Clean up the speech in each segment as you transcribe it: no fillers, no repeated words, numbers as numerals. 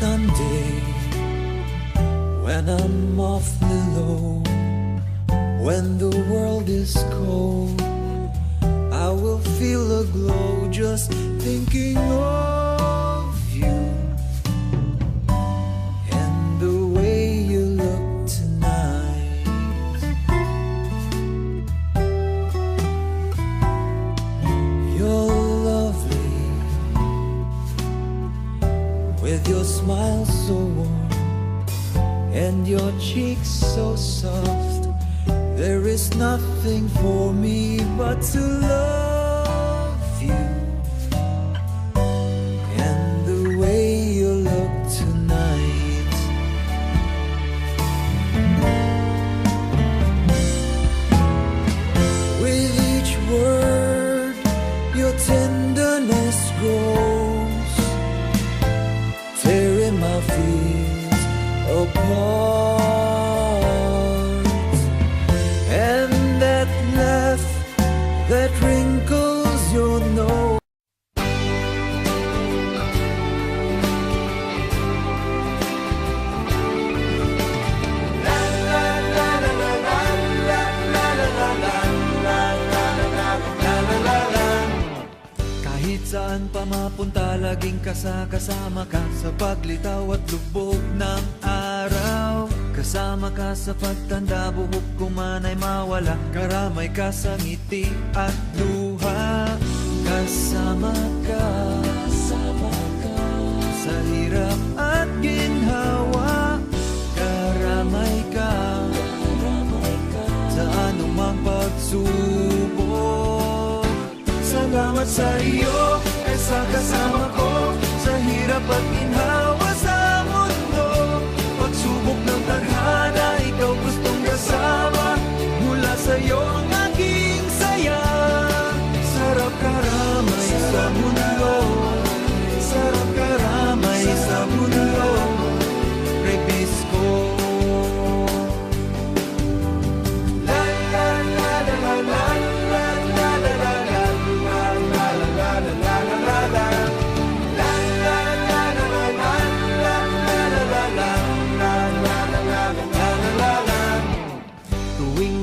Sunday, when I'm awfully low, when the world is cold, I will feel a glow just thinking of you and the way you look tonight. You're lovely with your smile so warm and your cheeks so soft. There is nothing for me but to love you and the way you look tonight. With each word your tenderness grows, tearing my fears apart. That wrinkles your nose. Kahit saan pa mapunta, laging kasama ka sa paglitaw at lubog ng araw. Kasama ka sa pagtanda, buhok ko man ay mawala. Karamay ka sa ngiti at luha. Kasama ka sa hirap at ginhawa. Karamay ka sa anumang pagsubok. Salamat sa iyo, sa kasama ko sa hirap at ginhawa sa mundo. Pagsubok ng tadhana, ikaw gustong kasama. Mula sa'yo ang aking saya. Sarap karamay sa mundo, sarap karamay sa mundo. Rebisco. La la la la la la la la la la la la la la la la.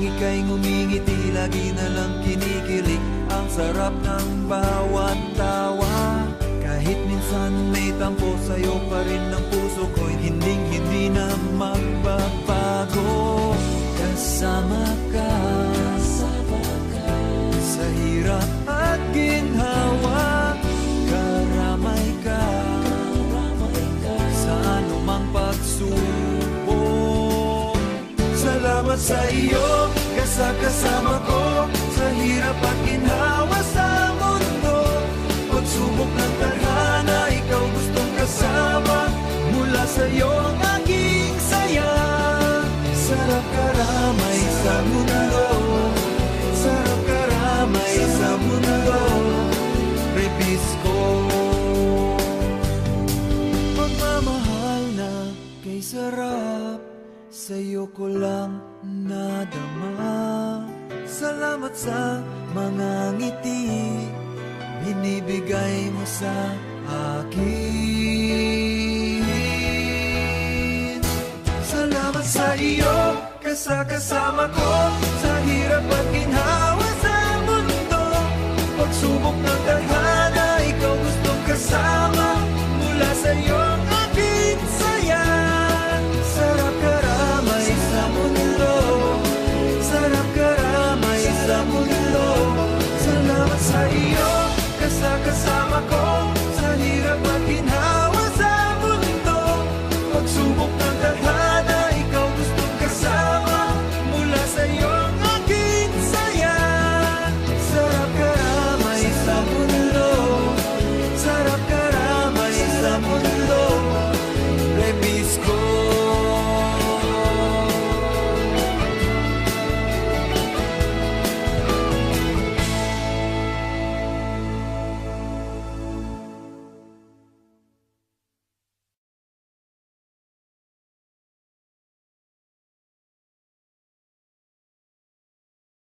Ika'y ngumingiti, lagi na lang kinikilig. Ang sarap ng bawat tawa. Kahit minsan may tampo, sa'yo pa rin ang puso ko'y hindi na magbabago. Kasama ka sa hirap at ginhawa. Karamay ka sa anumang pagsubok. Salamat sa iyo, kasama ko sa hirap at ginhawa sa mundo. Pagsubok ng tadhana, ikaw gustong kasama. Mula sa'yo ang aking saya. Sarap karamay sa mundo, sarap karamay sa mundo. Rebisco. Pagmamahal na kay sarap, sa'yo ko lang nadama. Salamat sa mga ngiti binibigay mo sa akin. Salamat sa iyo, kasama ko sa hirap at ginhawa sa mundo. Pagsubok ng tadhana, ikaw gustong kasama.